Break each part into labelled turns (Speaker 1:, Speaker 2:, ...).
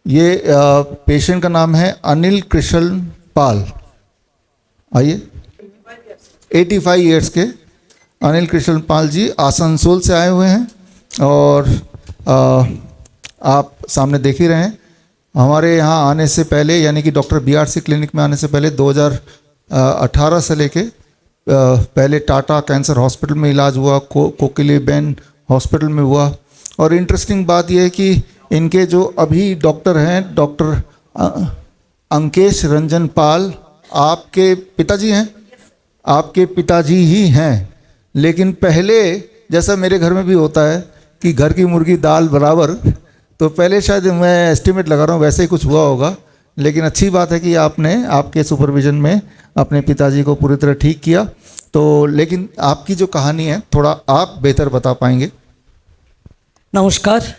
Speaker 1: ये पेशेंट का नाम है अनिल कृष्ण पाल। आइए, 85 ईयर्स के अनिल कृष्ण पाल जी आसनसोल से आए हुए हैं और आप सामने देख ही रहे हैं। हमारे यहाँ आने से पहले यानी कि डॉक्टर BRC क्लिनिक में आने से पहले 2018 से लेके पहले टाटा कैंसर हॉस्पिटल में इलाज हुआ, कोकिलाबेन हॉस्पिटल में हुआ। और इंटरेस्टिंग बात यह है कि इनके जो अभी डॉक्टर हैं, डॉक्टर अंकेश रंजन पाल, आपके पिताजी हैं, आपके पिताजी ही हैं। लेकिन पहले जैसा मेरे घर में भी होता है कि घर की मुर्गी दाल बराबर, तो पहले शायद मैं एस्टिमेट लगा रहा हूँ वैसे ही कुछ हुआ होगा। लेकिन अच्छी बात है कि आपने आपके सुपरविजन में अपने पिताजी को पूरी तरह ठीक किया। तो लेकिन आपकी जो कहानी है थोड़ा आप बेहतर बता पाएंगे।
Speaker 2: नमस्कार,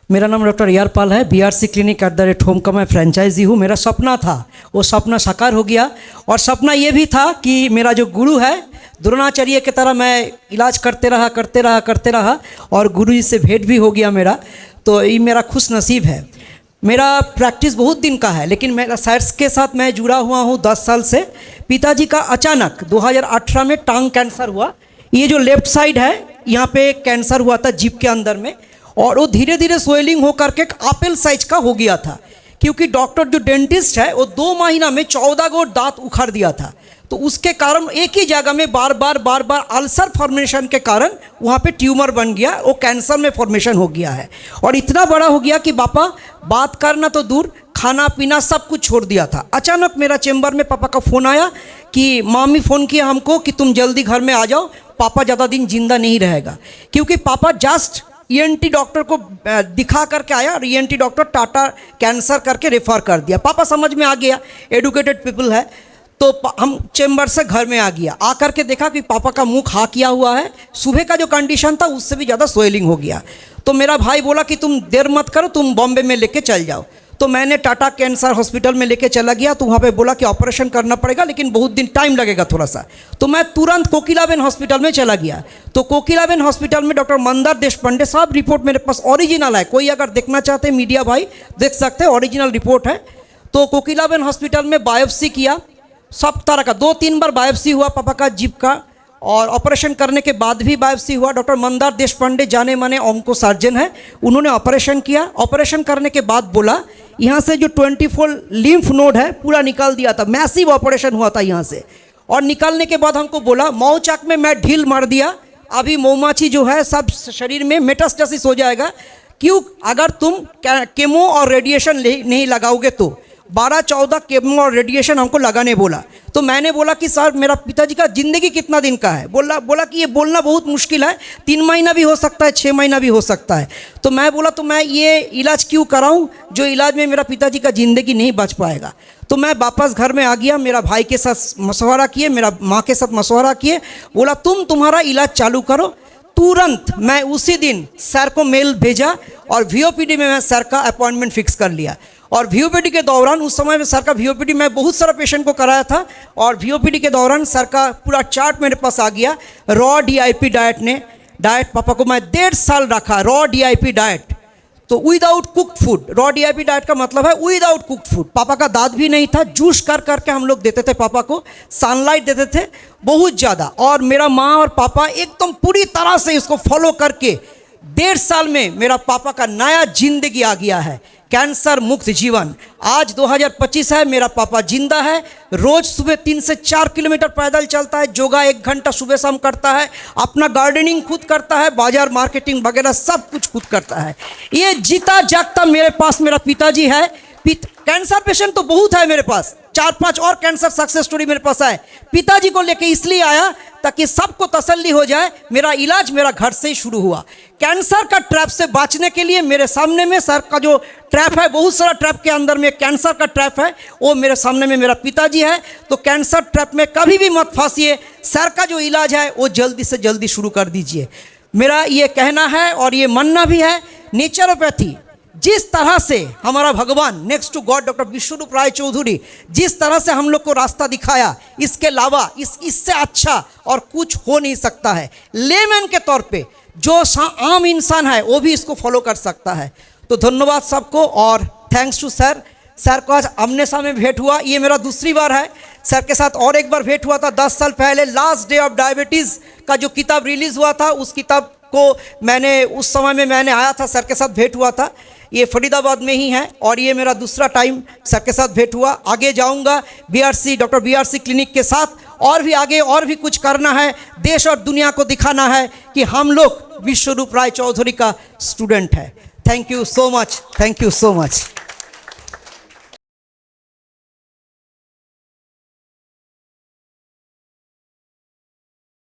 Speaker 2: मेरा नाम डॉक्टर AR पाल है। BRC क्लिनिक @होम का मैं फ्रेंचाइजी हूँ। मेरा सपना था, वो सपना साकार हो गया। और सपना ये भी था कि मेरा जो गुरु है द्रोणाचार्य की तरह मैं इलाज करते रहा और गुरु जी से भेंट भी हो गया मेरा। तो ये मेरा खुश नसीब है। मेरा प्रैक्टिस बहुत दिन का है, लेकिन मेरा साइंस के साथ मैं जुड़ा हुआ हूँ 10 साल से। पिताजी का अचानक 2018 में टांग कैंसर हुआ। ये जो लेफ्ट साइड है यहाँ पे कैंसर हुआ था जीभ के अंदर में, और वो धीरे धीरे स्वेलिंग होकर के एप्पल साइज का हो गया था। क्योंकि डॉक्टर जो डेंटिस्ट है वो 2 महीना में 14 गो दांत उखाड़ दिया था। तो उसके कारण एक ही जगह में बार बार अल्सर फॉर्मेशन के कारण वहाँ पे ट्यूमर बन गया, वो कैंसर में फॉर्मेशन हो गया है। और इतना बड़ा हो गया कि पापा बात करना तो दूर, खाना पीना सब कुछ छोड़ दिया था। अचानक मेरा चेंबर में पापा का फ़ोन आया कि मामी फ़ोन किया हमको कि तुम जल्दी घर में आ जाओ, पापा ज़्यादा दिन जिंदा नहीं रहेगा। क्योंकि पापा जस्ट ENT डॉक्टर को दिखा करके आया और ENT डॉक्टर टाटा कैंसर करके रेफर कर दिया। पापा समझ में आ गया, एडुकेटेड पीपल है। तो हम चेंबर से घर में आ गया, आकर के देखा कि पापा का मुंह खा किया हुआ है। सुबह का जो कंडीशन था उससे भी ज़्यादा स्वेलिंग हो गया। तो मेरा भाई बोला कि तुम देर मत करो, तुम बॉम्बे में लेके चल जाओ। तो मैंने टाटा कैंसर हॉस्पिटल में लेके चला गया। तो वहाँ पे बोला कि ऑपरेशन करना पड़ेगा, लेकिन बहुत दिन टाइम लगेगा थोड़ा सा। तो मैं तुरंत कोकिलाबेन हॉस्पिटल में चला गया। तो कोकिलाबेन हॉस्पिटल में डॉक्टर मंदार देशपांडे साहब, रिपोर्ट मेरे पास ओरिजिनल है, कोई अगर देखना चाहते हैं मीडिया भाई देख सकते हैं, ओरिजिनल रिपोर्ट है। तो कोकिलाबेन हॉस्पिटल में बायोप्सी किया, सब तरह का 2-3 बार बायोप्सी हुआ पापा का जीभ का, और ऑपरेशन करने के बाद भी बायोप्सी हुआ। डॉक्टर मंदार देशपांडे जाने माने ऑन्को सर्जन है, उन्होंने ऑपरेशन किया। ऑपरेशन करने के बाद बोला यहाँ से जो 24 लिम्फ नोड है पूरा निकाल दिया था, मैसिव ऑपरेशन हुआ था यहाँ से। और निकालने के बाद हमको बोला मौचाक में मैं ढील मार दिया, अभी मौमाछी जो है सब शरीर में मेटास्टेसिस हो जाएगा। क्यों? अगर तुम केमो और रेडिएशन नहीं लगाओगे तो 12-14 केमो और रेडिएशन हमको लगाने बोला। तो मैंने बोला कि सर मेरा पिताजी का ज़िंदगी कितना दिन का है? बोला कि ये बोलना बहुत मुश्किल है, 3 महीना भी हो सकता है, 6 महीना भी हो सकता है। तो मैं बोला तो मैं ये इलाज क्यों कराऊं जो इलाज में मेरा पिताजी का ज़िंदगी नहीं बच पाएगा। तो मैं वापस घर में आ गया, मेरा भाई के साथ मशवरा किए, मेरा माँ के साथ मशवरा किए। बोला तुम्हारा इलाज चालू करो। तुरंत मैं उसी दिन सर को मेल भेजा और VOPD में मैं सर का अपॉइंटमेंट फिक्स कर लिया। और VOPD के दौरान, उस समय में सर का VOPD मैं बहुत सारा पेशेंट को कराया था, और VOPD के दौरान सर का पूरा चार्ट मेरे पास आ गया। रॉ DIP डाइट पापा को मैं 1.5 साल रखा, रॉ DIP डाइट। तो without cooked food, raw DIP diet का मतलब है विदाउट कुक्ड फूड। पापा का दांत भी नहीं था, जूस करके हम लोग देते थे पापा को, सनलाइट देते थे बहुत ज़्यादा। और मेरा माँ और पापा एकदम पूरी तरह से इसको फॉलो करके 1.5 साल में मेरा पापा का नया जिंदगी आ गया है, कैंसर मुक्त जीवन। आज 2025 है, मेरा पापा जिंदा है। रोज सुबह 3 से 4 किलोमीटर पैदल चलता है, योगा 1 घंटा सुबह शाम करता है, अपना गार्डनिंग खुद करता है, बाजार मार्केटिंग वगैरह सब कुछ खुद करता है। ये जीता जागता मेरे पास मेरा पिताजी है। कैंसर पेशेंट तो बहुत है मेरे पास, 4-5 और कैंसर सक्सेस स्टोरी मेरे पास है। पिताजी को लेके इसलिए आया ताकि सबको तसल्ली हो जाए, मेरा इलाज मेरा घर से ही शुरू हुआ। कैंसर का ट्रैप से बचने के लिए मेरे सामने में सर का जो ट्रैप है, बहुत सारा ट्रैप के अंदर में कैंसर का ट्रैप है, वो मेरे सामने में मेरा पिताजी है। तो कैंसर ट्रैप में कभी भी मत फंसिए, सर का जो इलाज है वो जल्दी से जल्दी शुरू कर दीजिए। मेरा ये कहना है और ये मानना भी है, नेचुरोपैथी जिस तरह से हमारा भगवान नेक्स्ट टू गॉड डॉक्टर विश्वरूप राय चौधरी जिस तरह से हम लोग को रास्ता दिखाया, इसके अलावा इससे अच्छा और कुछ हो नहीं सकता है। लेमैन के तौर पे जो आम इंसान है वो भी इसको फॉलो कर सकता है। तो धन्यवाद सबको और थैंक्स टू सर। सर को आज आमने सामने भेंट हुआ, ये मेरा दूसरी बार है। सर के साथ और एक बार भेंट हुआ था 10 साल पहले, लास्ट डे ऑफ डायबिटीज़ का जो किताब रिलीज़ हुआ था, उस किताब को मैंने उस समय में मैंने आया था, सर के साथ भेंट हुआ था। ये फरीदाबाद में ही है और ये मेरा दूसरा टाइम सर के साथ भेंट हुआ। आगे जाऊंगा BRC डॉक्टर BRC क्लिनिक के साथ, और भी आगे और भी कुछ करना है, देश और दुनिया को दिखाना है कि हम लोग विश्वरूप राय चौधरी का स्टूडेंट है। Thank you so much, thank you so much.